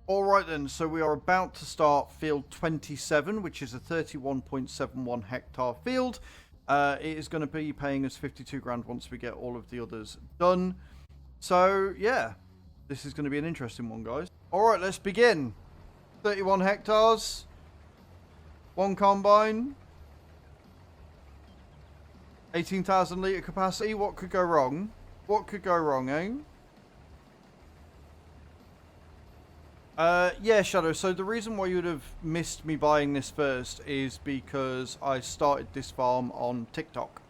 Alright then, so we are about to start field 27, which is a 31.71 hectare field. It is going to be paying us 52 grand once we get all of the others done. So, yeah, this is going to be an interesting one, guys. Alright, let's begin. 31 hectares, one combine, 18,000 litre capacity. What could go wrong? What could go wrong, eh? Yeah, Shadow, so the reason why you would have missed me buying this first is because I started this farm on TikTok.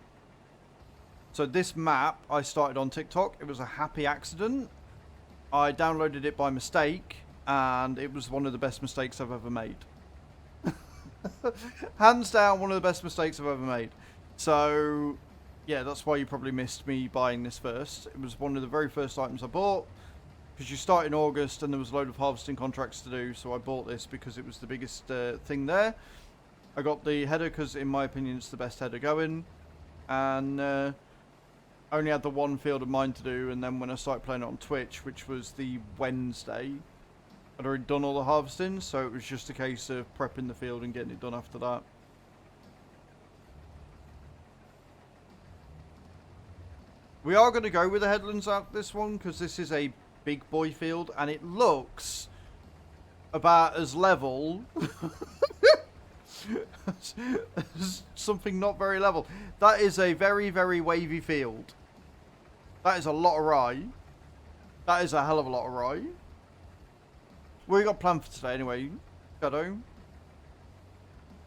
So this map I started on TikTok. It was a happy accident. I downloaded it by mistake, and it was one of the best mistakes I've ever made. Hands down, one of the best mistakes I've ever made. So, yeah, that's why you probably missed me buying this first. It was one of the very first items I bought. Because you start in August and there was a load of harvesting contracts to do, so I bought this because it was the biggest thing there. I got the header because, in my opinion, it's the best header going. And I only had the one field of mine to do, and then when I started playing it on Twitch, which was the Wednesday, I'd already done all the harvesting, so it was just a case of prepping the field and getting it done after that. We are going to go with the headlands out this one, because this is a big boy field, and it looks about as level as something not very level. That is a very, very wavy field. That is a lot of rye. That is a hell of a lot of rye. What we got planned for today anyway, Shadow?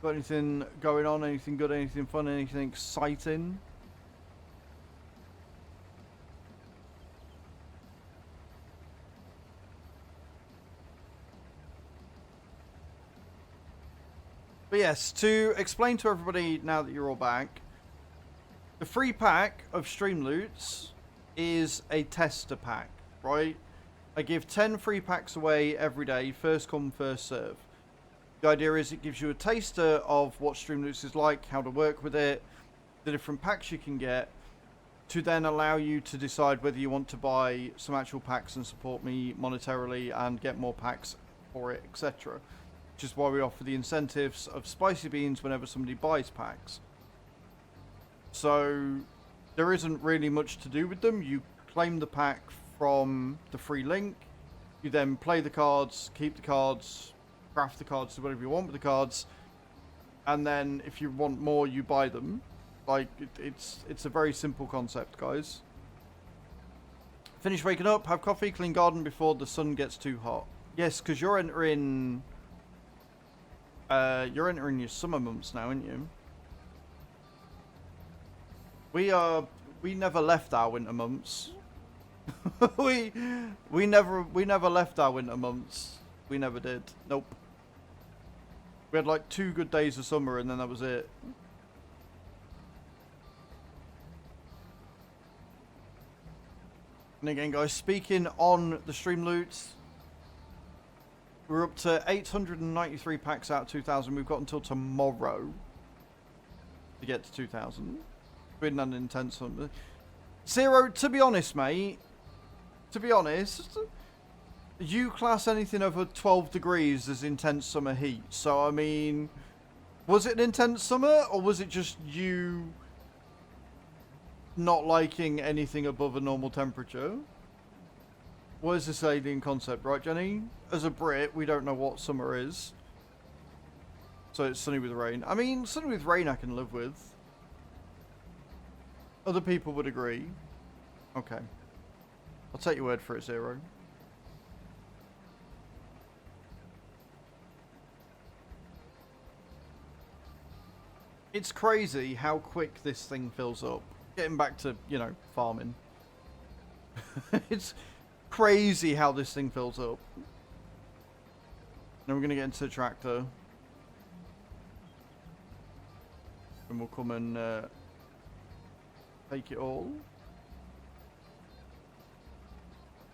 Got anything going on? Anything good? Anything fun? Anything exciting? But yes, to explain to everybody now that you're all back, the free pack of stream loots is a tester pack, right? I give 10 free packs away every day, first come, first serve. The idea is it gives you a taster of what stream loots is like, how to work with it, the different packs you can get, to then allow you to decide whether you want to buy some actual packs and support me monetarily and get more packs for it, etc. Which is why we offer the incentives of spicy beans whenever somebody buys packs. So there isn't really much to do with them. You claim the pack from the free link. You then play the cards, keep the cards, craft the cards, do whatever you want with the cards. And then if you want more, you buy them. Like, it's a very simple concept, guys. Finish waking up, have coffee, clean garden before the sun gets too hot. Yes, because you're entering your summer months now, aren't you? We never left our winter months. we never left our winter months. We never did. Nope. We had like 2 good days of summer and then that was it. And again, guys, speaking on the stream loots, we're up to 893 packs out of 2,000. We've got until tomorrow to get to 2,000. Been an intense one. Zero, to be honest, mate. To be honest, you class anything over 12 degrees as intense summer heat. So, I mean, was it an intense summer, or was it just you not liking anything above a normal temperature? What is this alien concept, right, Jenny? As a Brit, we don't know what summer is. So it's sunny with rain. I mean, sunny with rain I can live with. Other people would agree. Okay. I'll take your word for it, Zero. It's crazy how quick this thing fills up. Getting back to, you know, farming. It's crazy how this thing fills up. Then we're going to get into the tractor. And we'll come and take it all.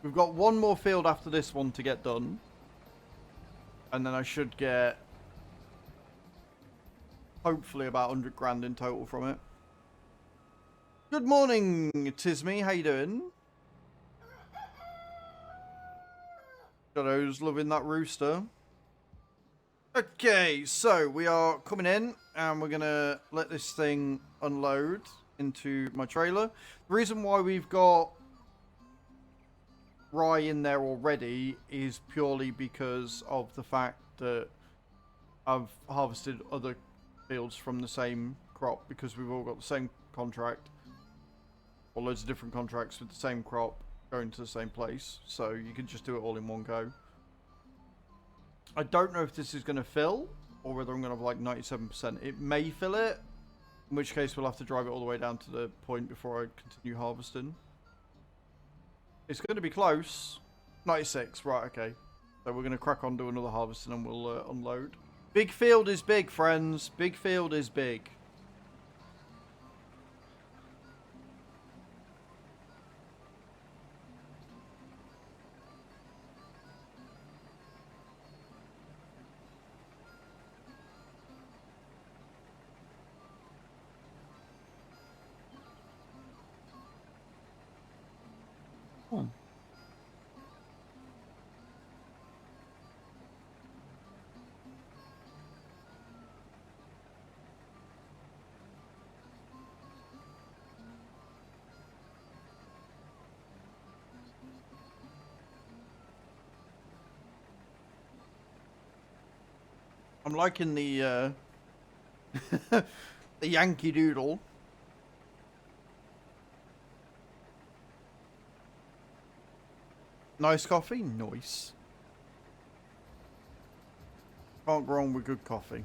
We've got one more field after this one to get done. And then I should get hopefully about 100 grand in total from it. Good morning, Tisme. How you doing? Shadow's loving that rooster. Okay, so we are coming in and we're gonna let this thing unload into my trailer. The reason why we've got rye in there already is purely because of the fact that I've harvested other fields from the same crop because we've all got the same contract, or loads of different contracts with the same crop going to the same place, so you can just do it all in one go. I don't know if this is going to fill or whether I'm going to have like 97%. It may fill it, in which case we'll have to drive it all the way down to the point before I continue harvesting. It's going to be close. 96, right, okay. So we're going to crack on, do another harvesting and we'll unload. Big field is big, friends. Big field is big. Oh. I'm liking the the Yankee Doodle. Nice coffee? Nice. Can't go wrong with good coffee.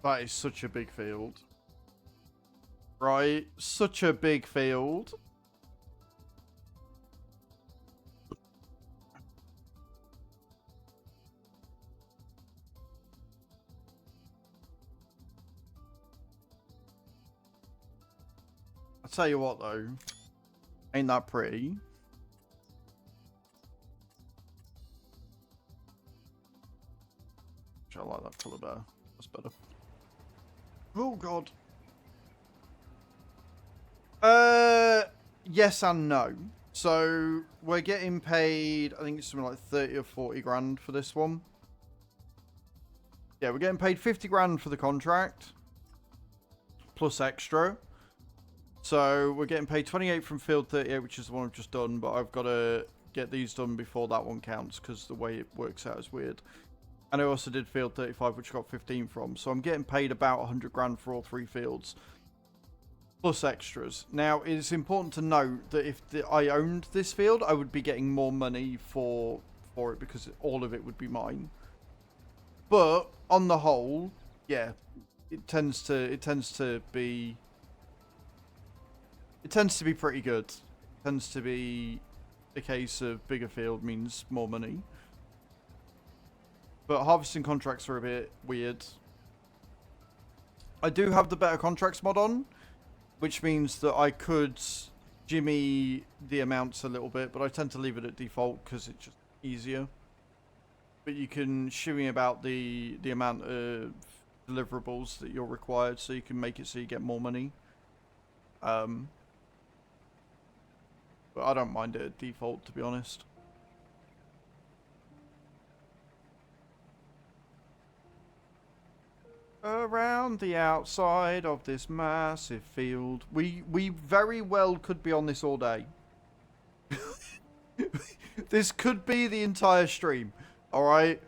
That is such a big field. Right? Such a big field. I'll tell you what though. Ain't that pretty? I like that colour better. That's better. Oh god. Yes and no. So we're getting paid, I think it's something like 30 or 40 grand for this one. Yeah, we're getting paid 50 grand for the contract plus extra. So we're getting paid 28 from field 38, which is the one I've just done, but I've got to get these done before that one counts because the way it works out is weird. And I also did field 35, which I got 15 from. So I'm getting paid about 100 grand for all three fields. Plus extras. Now, it's important to note that if I owned this field, I would be getting more money for it because all of it would be mine. But on the whole, yeah, it tends to be pretty good. It tends to be a case of bigger field means more money. But harvesting contracts are a bit weird. I do have the better contracts mod on, which means that I could jimmy the amounts a little bit, but I tend to leave it at default because it's just easier. But you can shimmy about the amount of deliverables that you're required, so you can make it so you get more money. But I don't mind it at default, to be honest. Around the outside of this massive field. We very well could be on this all day. This could be the entire stream. Alright?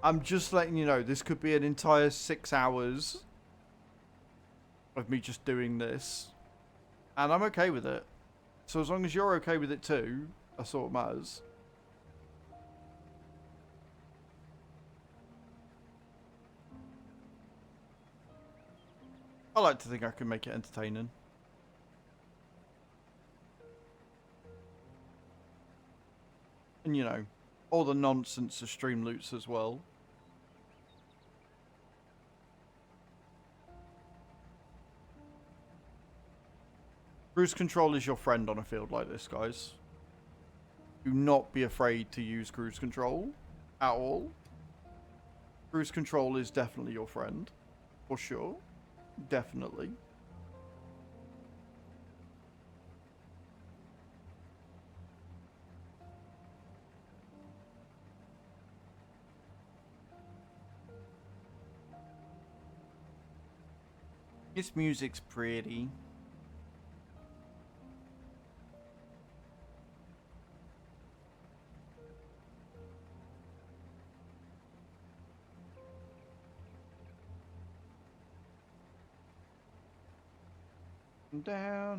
I'm just letting you know, this could be an entire 6 hours of me just doing this. And I'm okay with it. So as long as you're okay with it too, that's all that matters. I like to think I can make it entertaining. And you know, all the nonsense of stream loots as well. Cruise control is your friend on a field like this, guys. Do not be afraid to use cruise control at all. Cruise control is definitely your friend. For sure. Definitely. This music's pretty.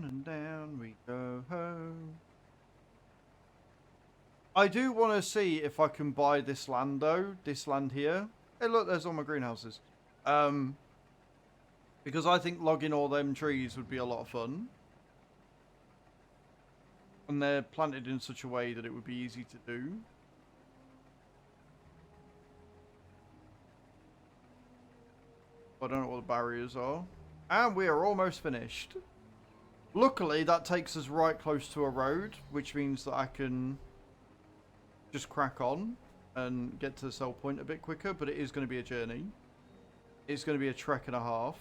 And down we go home. I do want to see if I can buy this land though. This land here. Hey look, there's all my greenhouses. Because I think logging all them trees would be a lot of fun. And they're planted in such a way that it would be easy to do. I don't know what the barriers are. And we are almost finished. Luckily, that takes us right close to a road, which means that I can just crack on and get to the sell point a bit quicker, but it is going to be a journey. It's going to be a trek and a half.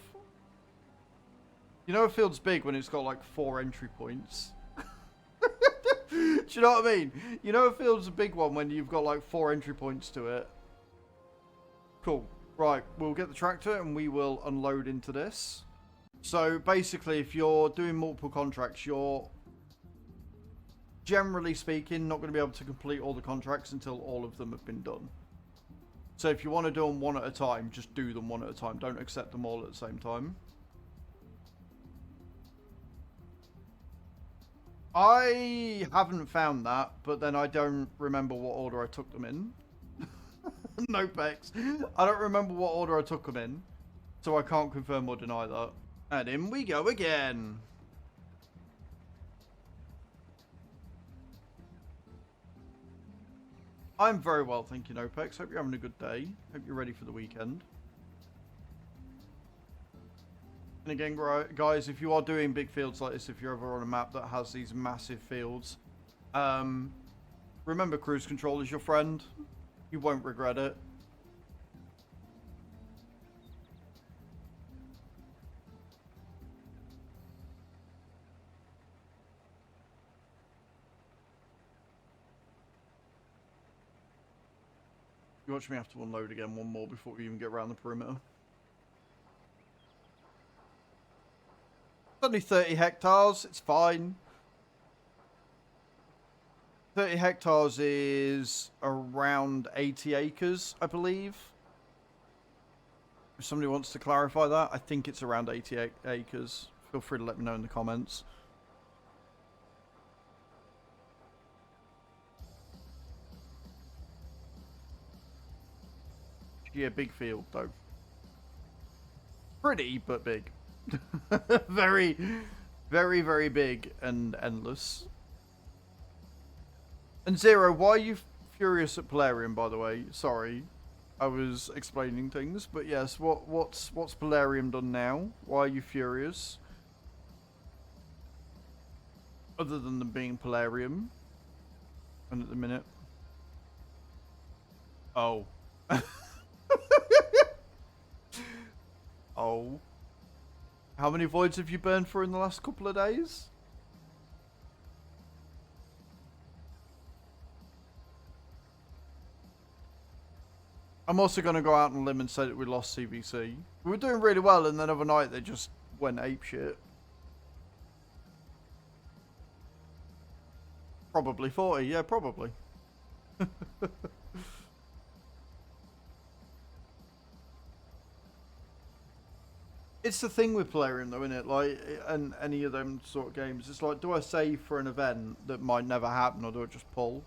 You know a field's big when it's got like 4 entry points? Do you know what I mean? You know a field's a big one when you've got like 4 entry points to it? Cool. Right, we'll get the tractor and we will unload into this. So basically, if you're doing multiple contracts, you're, generally speaking, not going to be able to complete all the contracts until all of them have been done. So if you want to do them one at a time, just do them one at a time. Don't accept them all at the same time. I haven't found that, but then I don't remember what order I took them in. No pecs. I don't remember what order I took them in, so I can't confirm or deny that. And in we go again. I'm very well, thank you, Nopex. Hope you're having a good day. Hope you're ready for the weekend. And again, guys, if you are doing big fields like this, if you're ever on a map that has these massive fields, remember cruise control is your friend. You won't regret it. You watch me have to unload again one more before we even get around the perimeter. It's only 30 hectares, it's fine. 30 hectares is around 80 acres, I believe. If somebody wants to clarify that, I think it's around 80 acres. Feel free to let me know in the comments. Yeah, big field though. Pretty, but big. Very, very, very big and endless. And Zero, why are you furious at Polarium, by the way? Sorry, I was explaining things, but yes, what's Polarium done now? Why are you furious? Other than them being Polarium, and at the minute. Oh. Oh. How many voids have you burned for in the last couple of days? I'm also going to go out on a limb and say that we lost CVC. We were doing really well, and then overnight they just went apeshit. Probably 40, yeah, probably. It's the thing with Polarium though, isn't it? Like, and any of them sort of games, it's like, do I save for an event that might never happen, or do I just pull?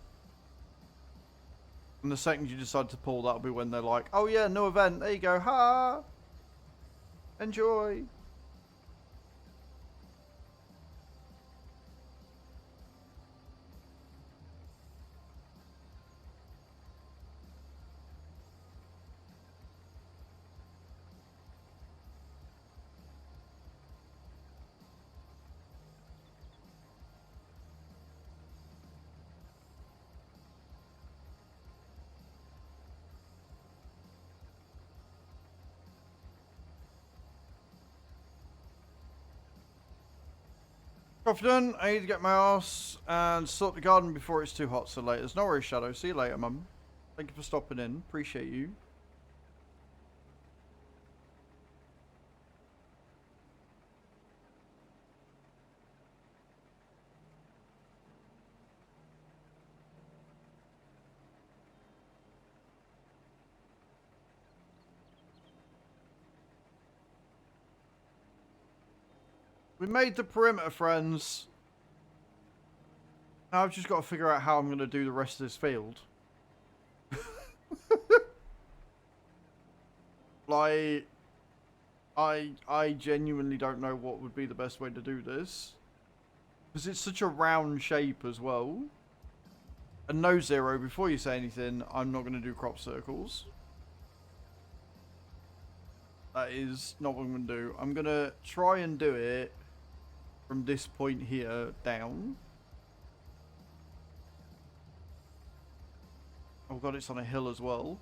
And the second you decide to pull, that'll be when they're like, oh yeah, no event, there you go, ha! Enjoy! Coffee done. I need to get my ass and sort the garden before it's too hot. So later. No worries, Shadow. See you later, Mum. Thank you for stopping in. Appreciate you. We made the perimeter, friends. Now I've just got to figure out how I'm going to do the rest of this field. Like, I genuinely don't know what would be the best way to do this. Because it's such a round shape as well. And no, Zero, before you say anything, I'm not going to do crop circles. That is not what I'm going to do. I'm going to try and do it from this point here down. Oh god, it's on a hill as well.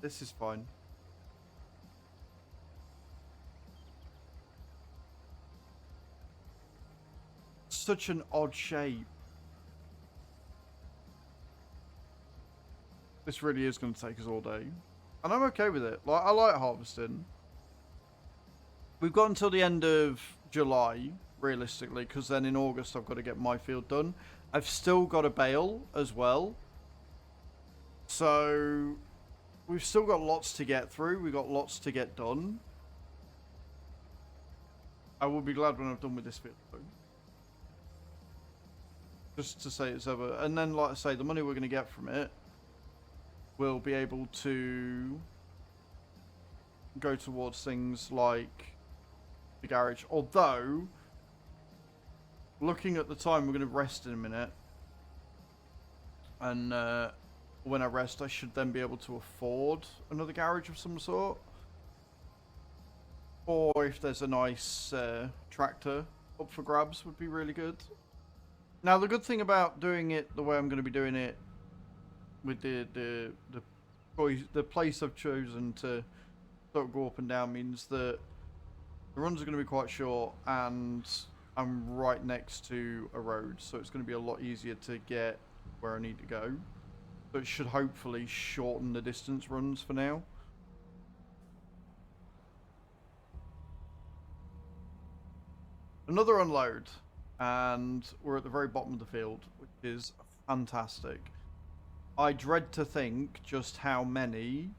This is fine. Such an odd shape. This really is going to take us all day. And I'm okay with it. Like, I like harvesting. We've got until the end of July, realistically, because then in August I've got to get my field done. I've still got a bale as well. So, we've still got lots to get through. We've got lots to get done. I will be glad when I'm done with this field, though. Just to say it's over. And then, like I say, the money we're going to get from it, we'll be able to go towards things like the garage. Although, looking at the time, we're going to rest in a minute. And when I rest, I should then be able to afford another garage of some sort. Or if there's a nice tractor up for grabs, would be really good. Now, the good thing about doing it the way I'm going to be doing it, with the place I've chosen to sort of go up and down, means that the runs are going to be quite short, and I'm right next to a road, so it's going to be a lot easier to get where I need to go. So it should hopefully shorten the distance runs for now. Another unload, and we're at the very bottom of the field, which is fantastic. I dread to think just how many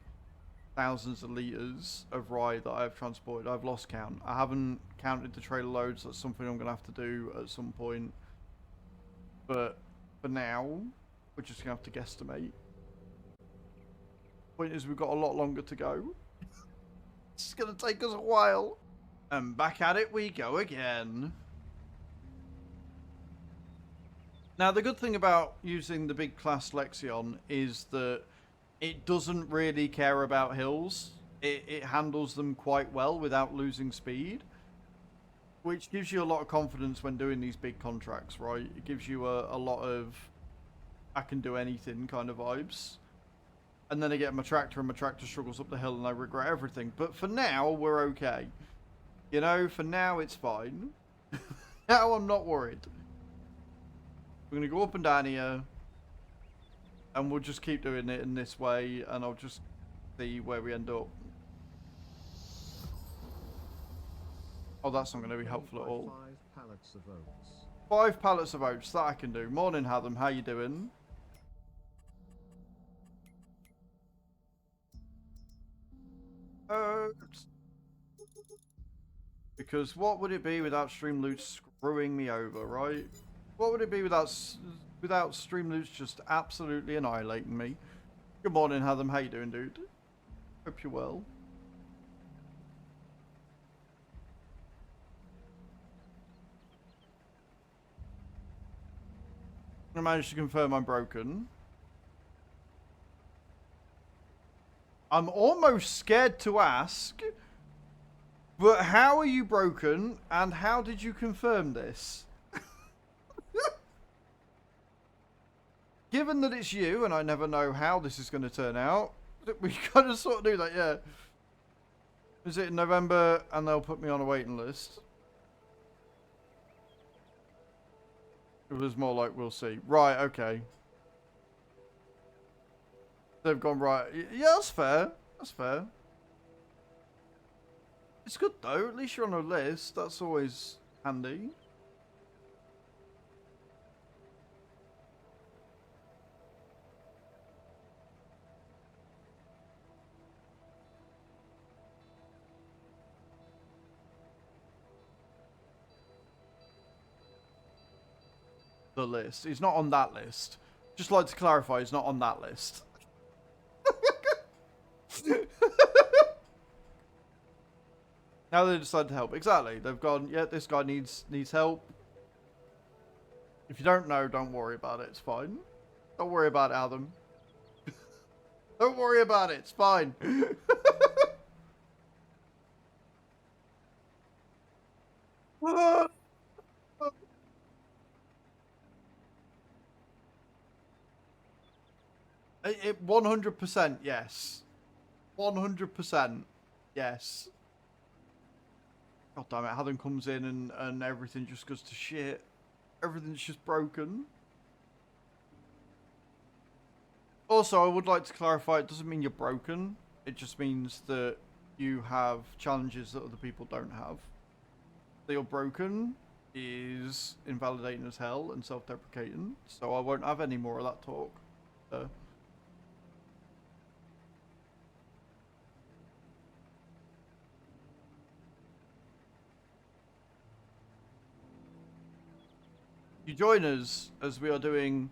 thousands of litres of rye that I've transported. I've lost count. I haven't counted the trailer loads. That's something I'm going to have to do at some point. But for now, we're just going to have to guesstimate. Point is, we've got a lot longer to go. It's going to take us a while. And back at it we go again. Now, the good thing about using the big class Lexion is that it doesn't really care about hills. It handles them quite well without losing speed, which gives you a lot of confidence when doing these big contracts, right? It gives you a lot of I can do anything kind of vibes. And then I get my tractor, and my tractor struggles up the hill, and I regret everything. But for now, we're okay. You know, for now, it's fine. Now I'm not worried. We're going to go up and down here, and we'll just keep doing it in this way, and I'll just see where we end up. Oh, that's not going to be helpful at all. 5 pallets of oats. 5 pallets of oats, that I can do. Morning, Hatham, how you doing? Oats. Because what would it be without Streamloot screwing me over, right? What would it be without Streamloot just absolutely annihilating me? Good morning, Hatham. How you doing, dude? Hope you're well. I managed to confirm I'm broken. I'm almost scared to ask, but how are you broken, and how did you confirm this? Given that it's you, and I never know how this is going to turn out, we kind of sort of do that, yeah. Is it in November, and they'll put me on a waiting list? It was more like, we'll see. Right, okay. They've gone right. Yeah, that's fair. That's fair. It's good though. At least you're on a list. That's always handy. The list. He's not on that list. Just like to clarify, he's not on that list. Now they decide to help. Exactly. They've gone, yeah, this guy needs help. If you don't know, don't worry about it. It's fine. Don't worry about it, Adam. Don't worry about it. It's fine. It 100% yes. 100% yes. God damn it, Adam comes in and everything just goes to shit. Everything's just broken. Also, I would like to clarify, it doesn't mean you're broken. It just means that you have challenges that other people don't have. That you're broken is invalidating as hell and self-deprecating, so I won't have any more of that talk. You join us as we are doing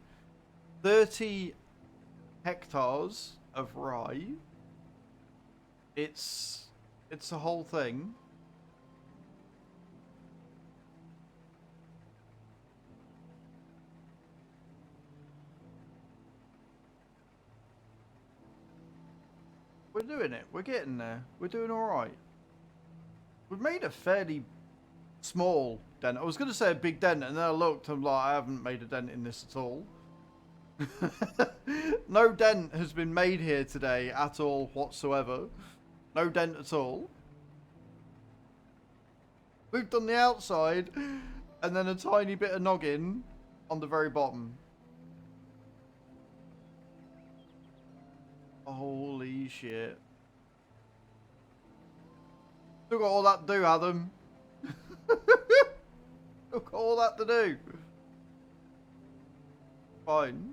30 hectares of rye. It's a whole thing. We're doing it. We're getting there. We're doing all right. We've made a fairly small dent. I was going to say a big dent, and then I looked. I'm like, I haven't made a dent in this at all. No dent has been made here today at all whatsoever. No dent at all. We've done the outside, and then a tiny bit of noggin on the very bottom. Holy shit. Still got all that to do, Adam. Still got all that to do. Fine.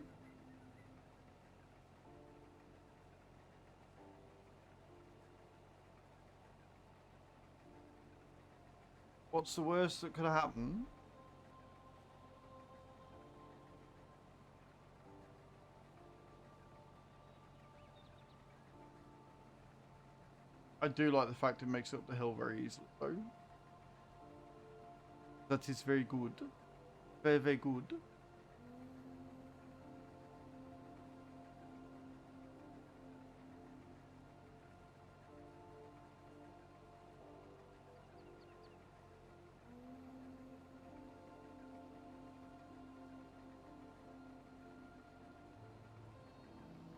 What's the worst that could happen? I do like the fact it makes up the hill very easily, though. That is very good. Very, very good.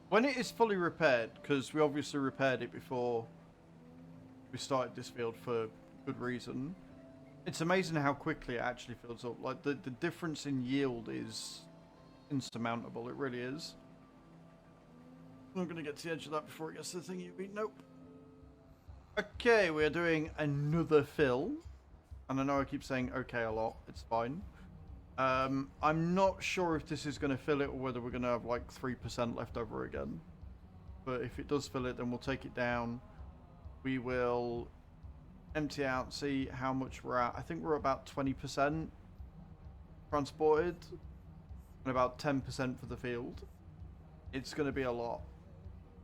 When it is fully repaired, because we obviously repaired it before we started this field for good reason, it's amazing how quickly it actually fills up. Like, the difference in yield is insurmountable. It really is. I'm going to get to the edge of that before it gets to the thing you beat. Nope. Okay, we're doing another fill. And I know I keep saying okay a lot. It's fine. I'm not sure if this is going to fill it or whether we're going to have like 3% left over again. But if it does fill it, then we'll take it down. We will empty out, see how much we're at. I think we're about 20% transported and about 10% for the field. It's going to be a lot,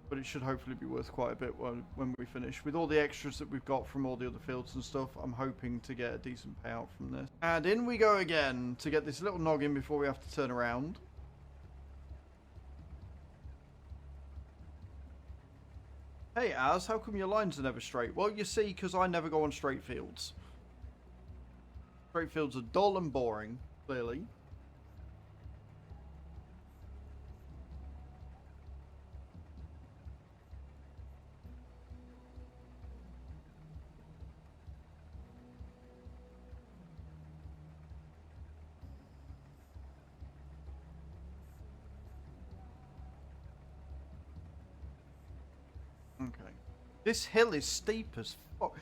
but it should hopefully be worth quite a bit when we finish. With all the extras that we've got from all the other fields and stuff, I'm hoping to get a decent payout from this. And in we go again to get this little noggin before we have to turn around. Hey Az, how come your lines are never straight? Well, you see, because I never go on straight fields. Straight fields are dull and boring, clearly. This hill is steep as fuck.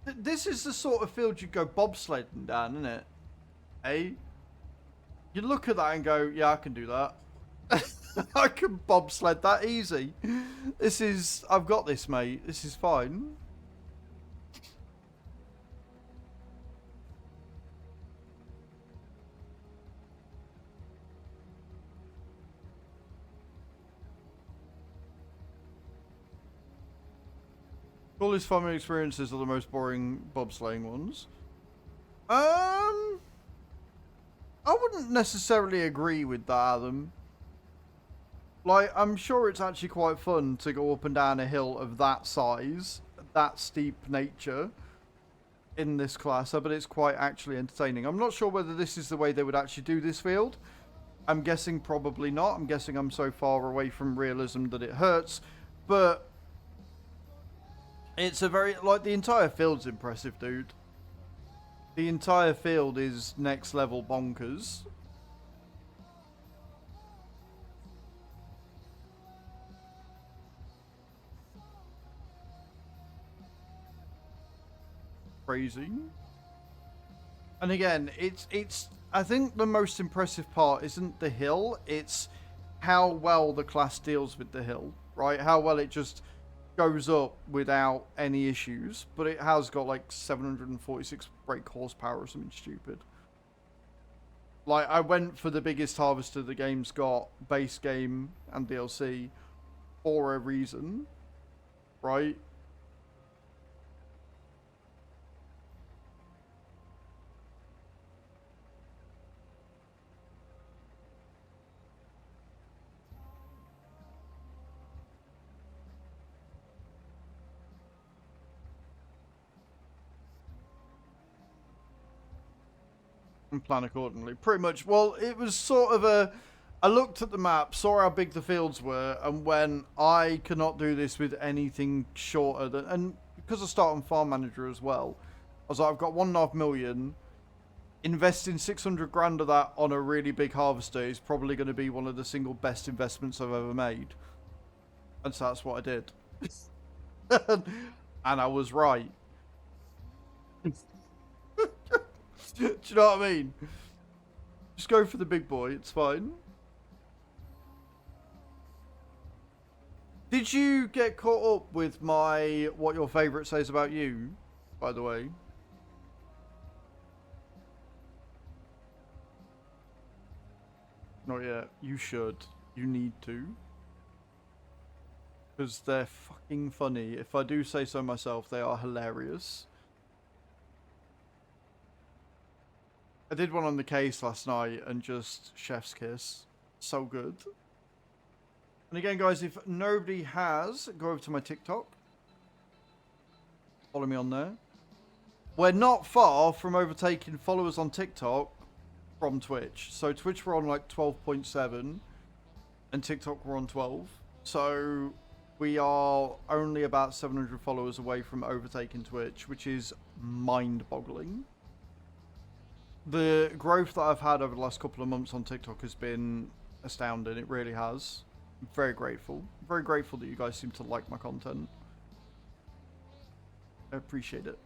This is the sort of field you go bobsledding down, isn't it? Hey? You look at that and go, yeah, I can do that. I can bobsled that easy. This is... I've got this, mate. This is fine. Coolest farming experiences are the most boring bobsleighing ones. I wouldn't necessarily agree with that, Adam. Like, I'm sure it's actually quite fun to go up and down a hill of that size, that steep nature in this class, but it's quite actually entertaining. I'm not sure whether this is the way they would actually do this field. I'm guessing probably not. I'm guessing I'm so far away from realism that it hurts, but it's a very, like, the entire field's impressive, dude. The entire field is next level bonkers. Crazy. And again, it's I think the most impressive part isn't the hill, it's how well the class deals with the hill, right? How well it just goes up without any issues, but it has got like 746 brake horsepower or something stupid. Like, I went for the biggest harvester the game's got, base game and DLC, for a reason, right? And plan accordingly. Pretty much. Well, it was sort of a... I looked at the map, saw how big the fields were, and when I cannot do this with anything shorter than... And because I start on Farm Manager as well, I was like, I've got 1.5 million. Investing 600 grand of that on a really big harvester is probably going to be one of the single best investments I've ever made. And so that's what I did. And I was right. Do you know what I mean? Just go for the big boy, it's fine. Did you get caught up with my what your favourite says about you, by the way? Not yet. You should. You need to. Because they're fucking funny. If I do say so myself, they are hilarious. I did one on the case last night and just chef's kiss. So good. And again, guys, if nobody has, go over to my TikTok. Follow me on there. We're not far from overtaking followers on TikTok from Twitch. So Twitch we're on like 12.7 and TikTok we're on 12. So we are only about 700 followers away from overtaking Twitch, which is mind-boggling. The growth that I've had over the last couple of months on TikTok has been astounding. It really has. I'm very grateful. I'm very grateful that you guys seem to like my content. I appreciate it.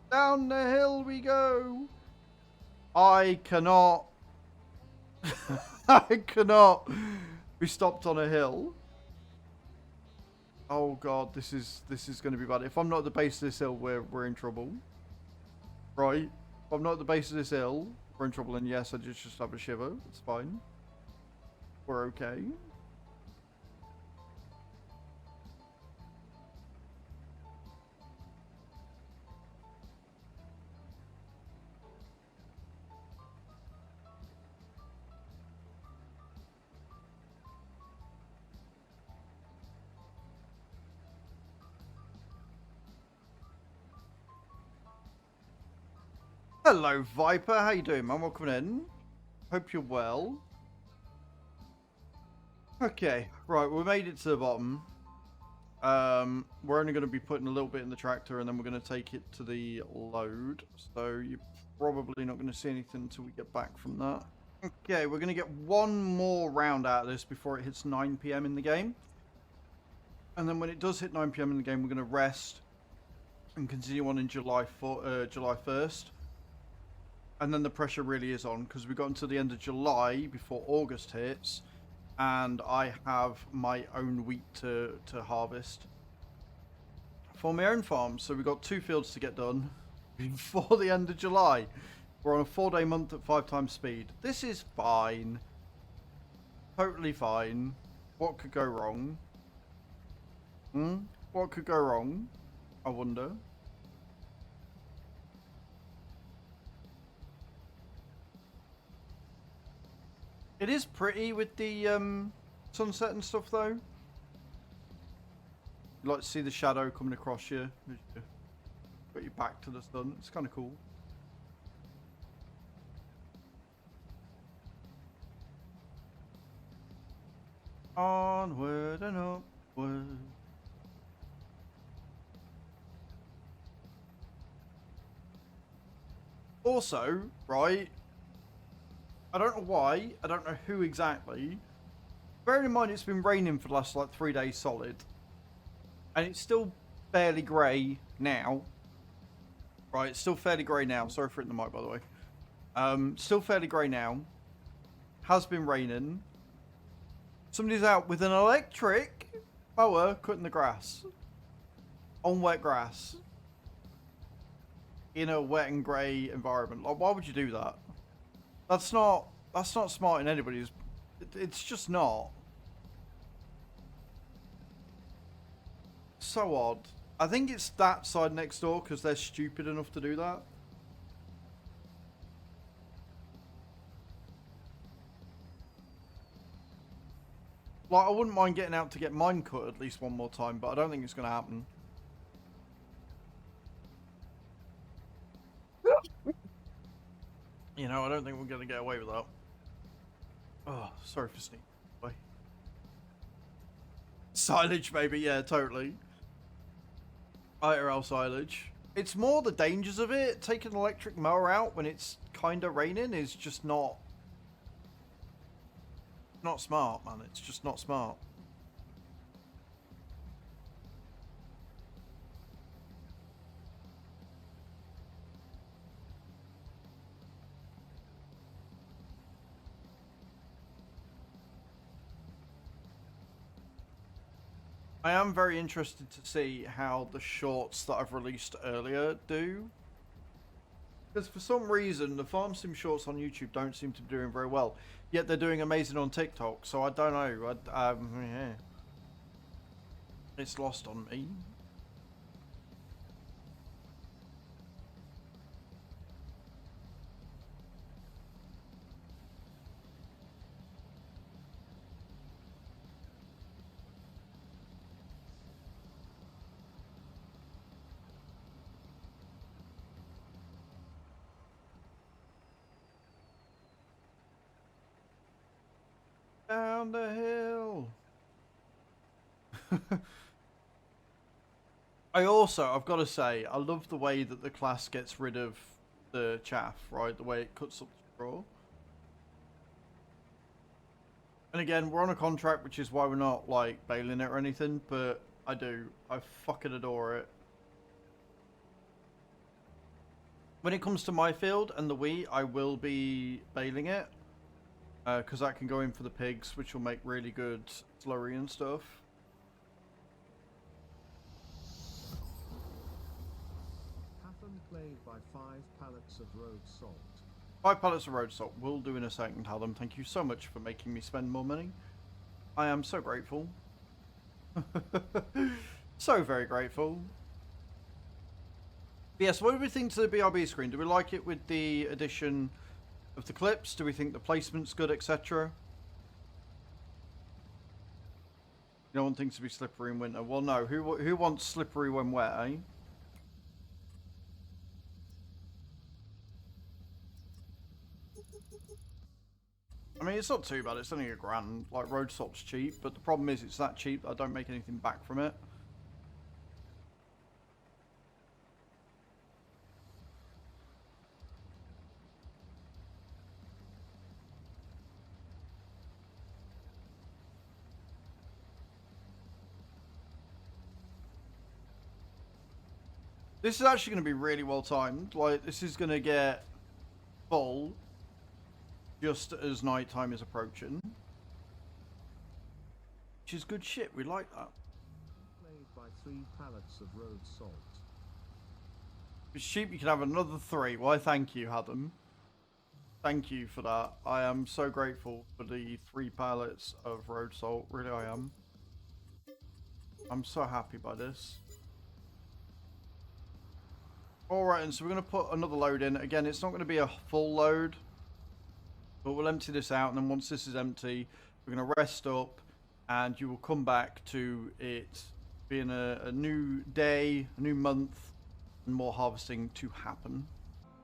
Down the hill we go. I cannot. I cannot be stopped on a hill. Oh god, this is going to be bad. If I'm not at the base of this hill, we're in trouble. Right? If I'm not at the base of this hill, we're in trouble. And yes, I just have a shiver. It's fine. We're okay. Hello, Viper. How you doing, man? Welcome in. Hope you're well. Okay, right. We made it to the bottom. We're only going to be putting a little bit in the tractor, and then we're going to take it to the load. So you're probably not going to see anything until we get back from that. Okay, we're going to get one more round out of this before it hits 9 p.m. in the game. And then when it does hit 9 p.m. in the game, we're going to rest and continue on in July 1st. And then the pressure really is on because we got until the end of July before August hits. And I have my own wheat to harvest for my own farm. So we've got 2 fields to get done before the end of July. We're on a 4-day month at 5 times speed. This is fine. Totally fine. What could go wrong? What could go wrong? I wonder. It is pretty with the sunset and stuff, though. You like to see the shadow coming across you. Got your back to the sun. It's kind of cool. Onward and upward. Also, right, I don't know why, I don't know who exactly. Bearing in mind it's been raining for the last like 3 days solid. And it's still fairly grey now. Right, it's still fairly grey now. Sorry for hitting the mic, by the way. Still fairly grey now. Has been raining. Somebody's out with an electric mower cutting the grass. On wet grass. In a wet and grey environment. Like, why would you do that? That's not smart in anybody's... It's just not. So odd. I think it's that side next door because they're stupid enough to do that. Like, I wouldn't mind getting out to get mine cut at least one more time, but I don't think it's going to happen. You know, I don't think we're going to get away with that. Oh, sorry for sneezing. Silage, maybe. Yeah, totally. IRL silage. It's more the dangers of it. Taking an electric mower out when it's kind of raining is just not smart, man. It's just not smart. I am very interested to see how the shorts that I've released earlier do. Because for some reason, the farm sim shorts on YouTube don't seem to be doing very well. Yet they're doing amazing on TikTok, so I don't know. Yeah. It's lost on me. Down the hill. I've got to say, I love the way that the class gets rid of the chaff, right? The way it cuts up the straw. And again, we're on a contract, which is why we're not, like, bailing it or anything, but I fucking adore it. When it comes to my field and the wheat, I will be bailing it. Because that can go in for the pigs, which will make really good slurry and stuff. Hatham played by 5 pallets of road salt. 5 pallets of road salt. Will do in a second, Hallam. Thank you so much for making me spend more money. I am so grateful. So very grateful. But yes, what do we think to the BRB screen? Do we like it with the addition of the clips? Do we think the placement's good, etc.? You don't want things to be slippery in winter. Well, no. Who wants slippery when wet, eh? I mean, it's not too bad. It's only £1,000. Like, road salt's cheap, but the problem is it's that cheap that I don't make anything back from it. This is actually going to be really well timed. Like, this is going to get full just as nighttime is approaching. Which is good shit. We like that. Played by 3 pallets of road salt. If it's cheap, you can have another 3. Why, thank you, Adam. Thank you for that. I am so grateful for the 3 pallets of road salt. Really, I am. I'm so happy by this. Alright, and so we're going to put another load in. Again, it's not going to be a full load. But we'll empty this out, and then once this is empty, we're going to rest up, and you will come back to it being a new day, a new month, and more harvesting to happen.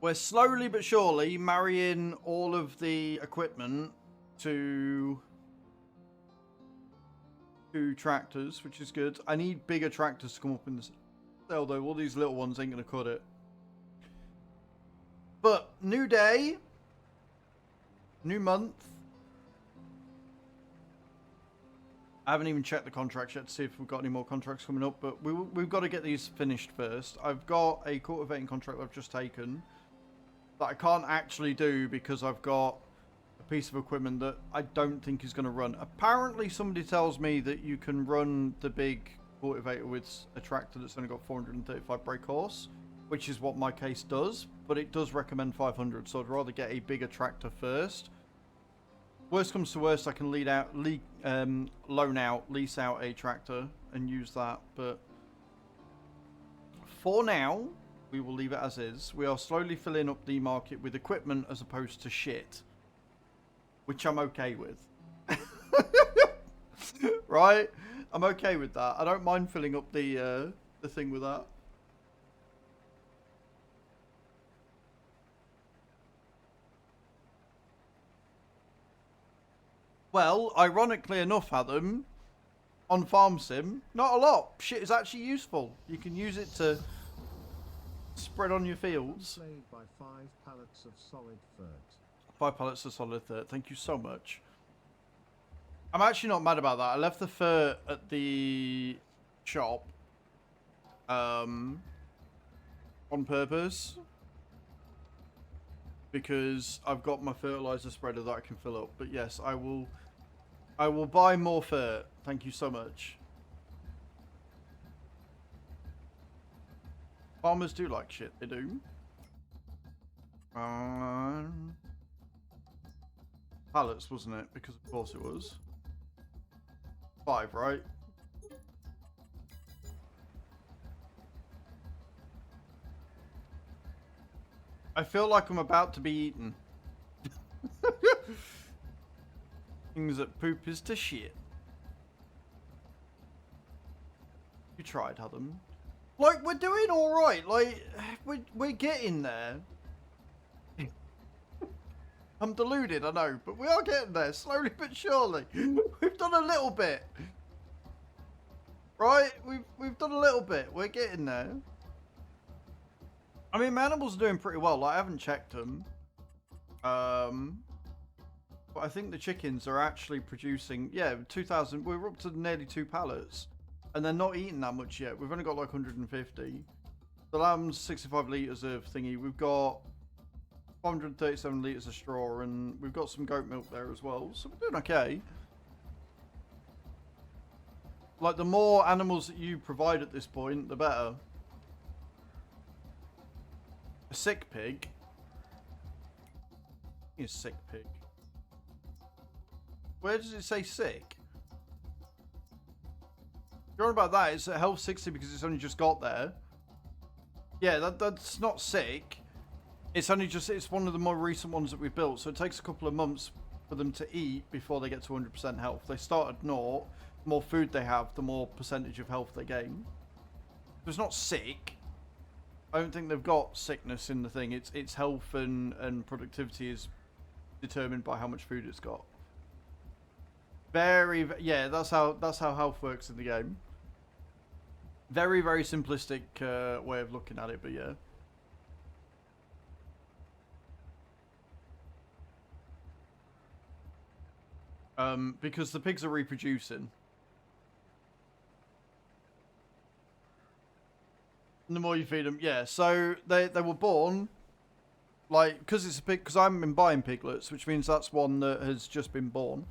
We're slowly but surely marrying all of the equipment to tractors, which is good. I need bigger tractors to come up in the sale, though. All these little ones ain't going to cut it. But, new day, new month. I haven't even checked the contracts yet to see if we've got any more contracts coming up, but we've got to get these finished first. I've got a cultivating contract I've just taken that I can't actually do because I've got a piece of equipment that I don't think is going to run. Apparently somebody tells me that you can run the big cultivator with a tractor that's only got 435 brake horse, which is what my case does, but it does recommend 500, so I'd rather get a bigger tractor first. Worst comes to worst, I can lease out a tractor and use that, but for now, we will leave it as is. We are slowly filling up the market with equipment as opposed to shit, which I'm okay with. Right? I'm okay with that. I don't mind filling up the thing with that. Well, ironically enough, Adam, on Farm Sim, not a lot. Shit is actually useful. You can use it to spread on your fields. Played by 5 pallets of solid dirt. 5 pallets of solid dirt. Thank you so much. I'm actually not mad about that. I left the fur at the shop on purpose because I've got my fertilizer spreader that I can fill up. But yes, I will buy more fur. Thank you so much. Farmers do like shit. They do. Pallets, wasn't it? Because of course it was. 5, right? I feel like I'm about to be eaten. Things that poop is to shit. You tried, Adam. Like, we're doing alright. Like, we're getting there. I'm deluded, I know, but we are getting there, slowly but surely. We've done a little bit. Right? We've done a little bit. We're getting there. I mean, my animals are doing pretty well. Like, I haven't checked them. But I think the chickens are actually producing, yeah, 2,000. We're up to nearly 2 pallets. And they're not eating that much yet. We've only got like 150. The lamb's 65 litres of thingy. We've got 437 litres of straw, and we've got some goat milk there as well. So we're doing okay. Like, the more animals that you provide at this point, the better. A sick pig? A sick pig. Where does it say sick? You're on about that. It's at health 60 because it's only just got there. Yeah, that's not sick. It's only just, it's one of the more recent ones that we built. So it takes a couple of months for them to eat before they get to 100% health. They start at 0. The more food they have, the more percentage of health they gain. So it's not sick. I don't think they've got sickness in the thing. It's health and productivity is determined by how much food it's got. Yeah, that's how health works in the game. Very, very simplistic way of looking at it, but yeah. Because the pigs are reproducing. The more you feed them, yeah. So they were born, like, because it's a pig, because I'm in buying piglets, which means that's one that has just been born.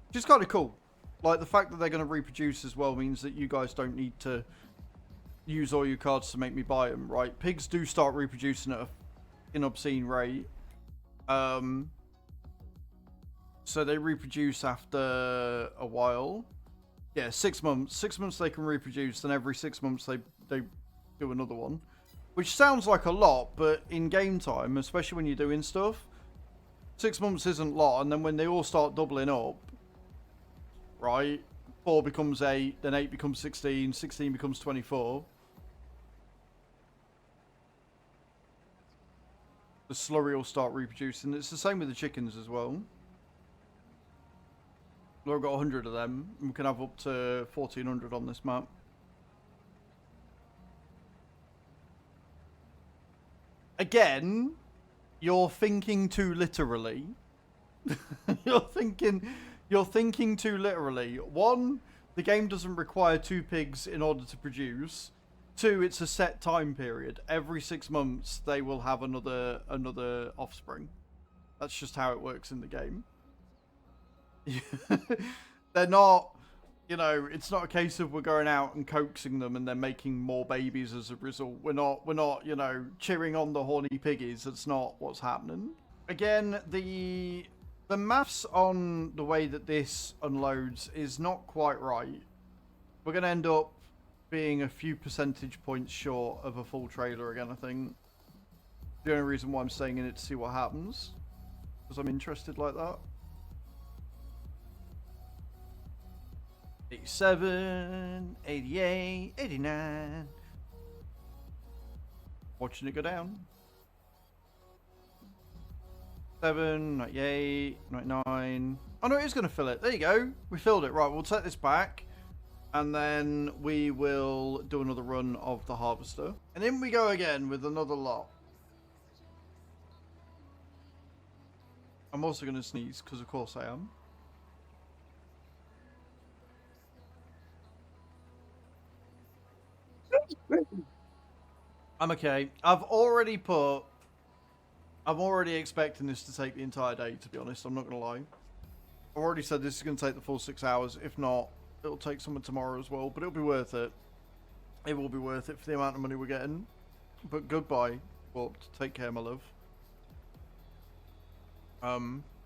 Which is kind of cool. Like, the fact that they're going to reproduce as well means that you guys don't need to use all your cards to make me buy them, right? Pigs do start reproducing at an obscene rate. So they reproduce after a while. Yeah, 6 months. 6 months they can reproduce, then every 6 months they do another one. Which sounds like a lot, but in game time, especially when you're doing stuff, 6 months isn't a lot, and then when they all start doubling up, right? 4 becomes 8, then 8 becomes 16, 16 becomes 24. The slurry will start reproducing. It's the same with the chickens as well. We've got 100 of them, and we can have up to 1,400 on this map. Again, you're thinking too literally. you're thinking too literally. 1, the game doesn't require 2 pigs in order to produce. 2, it's a set time period. Every 6 months they will have another offspring. That's just how it works in the game. They're not, you know, it's not a case of we're going out and coaxing them and they're making more babies as a result. We're not, you know, cheering on the horny piggies. That's not what's happening. Again, the maths on the way that this unloads is not quite right. We're going to end up being a few percentage points short of a full trailer again, I think. The only reason why I'm staying in it to see what happens, because I'm interested like that. 87, 88, 89. Watching it go down. 7, 98, 99. Oh no, it is going to fill it. There you go. We filled it. Right, we'll take this back. And then we will do another run of the harvester. And in we go again with another lot. I'm also going to sneeze, because of course I am. I'm okay. I'm already expecting this to take the entire day, to be honest. I'm not going to lie. I've already said this is going to take the full 6 hours. If not, it'll take someone tomorrow as well. But it'll be worth it. It will be worth it for the amount of money we're getting. But goodbye, Warped. Take care, my love.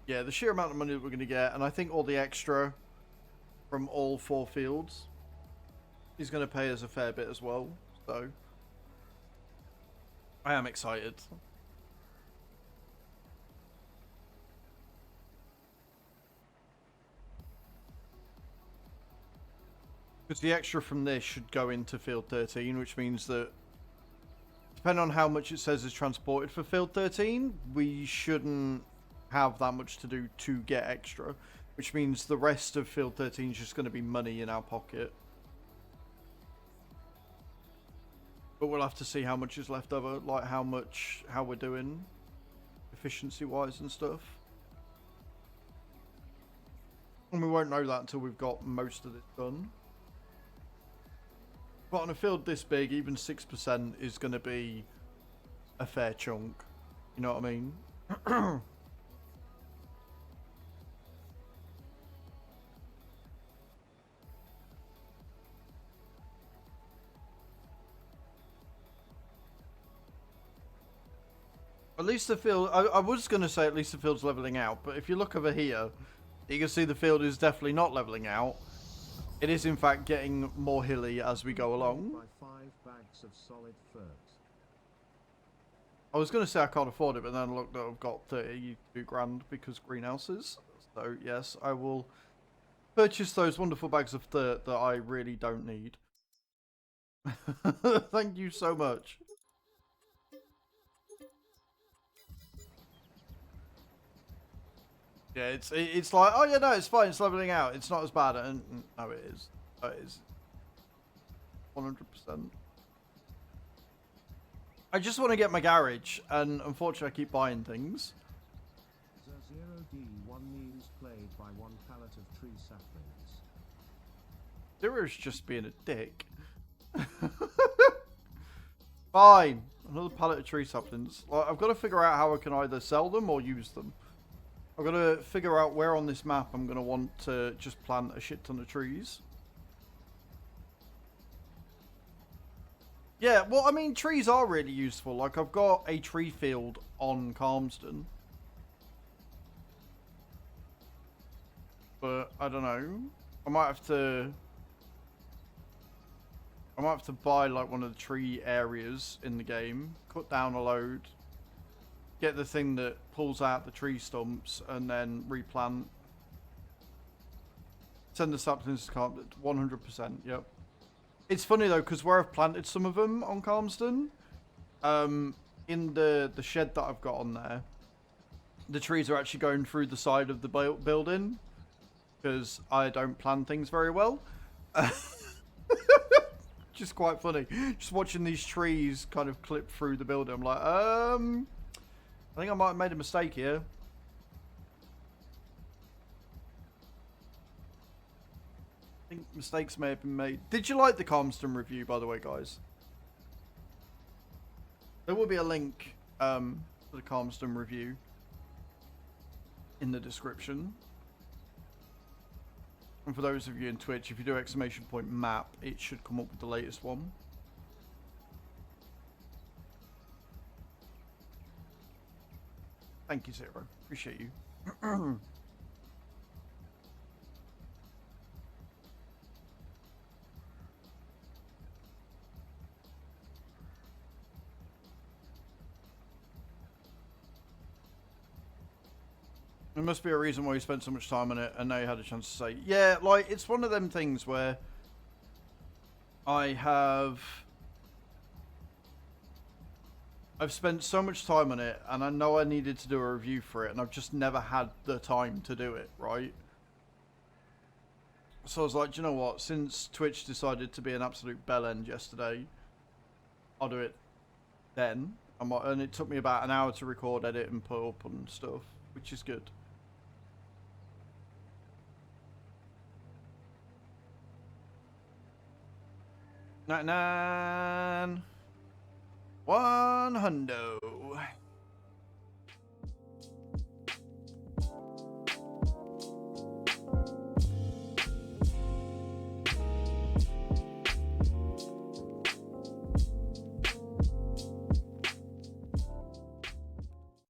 Yeah, the sheer amount of money that we're going to get, and I think all the extra from all 4 fields is going to pay us a fair bit as well. So I am excited. Because the extra from this should go into field 13, which means that depending on how much it says is transported for field 13, we shouldn't have that much to do to get extra, which means the rest of field 13 is just going to be money in our pocket. But we'll have to see how much is left over, like how we're doing efficiency wise and stuff. And we won't know that until we've got most of this done. But on a field this big, even 6% is going to be a fair chunk. You know what I mean? At least the field, I was going to say at least the field's leveling out, but if you look over here, you can see the field is definitely not leveling out. It is in fact getting more hilly as we go along. By 5 bags of solid fert. I was going to say I can't afford it, but then I looked at I've got 32 grand because greenhouses. So yes, I will purchase those wonderful bags of dirt that I really don't need. Thank you so much. Yeah, it's like, oh yeah, no, it's fine, it's leveling out. It's not as bad. And no, it is. It is. 100%. I just want to get my garage, and unfortunately I keep buying things. Zero-D, 1 means played by 1 pallet of tree saplings. Zero's just being a dick. Fine. Another pallet of tree saplings. Like, I've got to figure out how I can either sell them or use them. I've got to figure out where on this map I'm going to want to just plant a shit ton of trees. Yeah, well, I mean, trees are really useful. Like, I've got a tree field on Calmsden. But, I don't know. I might have to buy, like, one of the tree areas in the game. Cut down a load. Get the thing that pulls out the tree stumps and then replant. Send the saplings to Calmsden. 100%, yep. It's funny though, because where I've planted some of them on Calmsden, in the shed that I've got on there, the trees are actually going through the side of the building, because I don't plan things very well. Just quite funny. Just watching these trees kind of clip through the building. I'm like, I think I might have made a mistake here. I think mistakes may have been made. Did you like the Calmsden review, by the way, guys? There will be a link to the Calmsden review in the description. And for those of you in Twitch, if you do !map, it should come up with the latest one. Thank you, Zero. Appreciate you. There must be a reason why you spent so much time on it, and now you had a chance to say, yeah, like, it's one of them things where I've spent so much time on it, and I know I needed to do a review for it, and I've just never had the time to do it, right? So I was like, do you know what? Since Twitch decided to be an absolute bellend yesterday, I'll do it then. And it took me about an hour to record, edit, and put up and stuff, which is good. Nine. 100.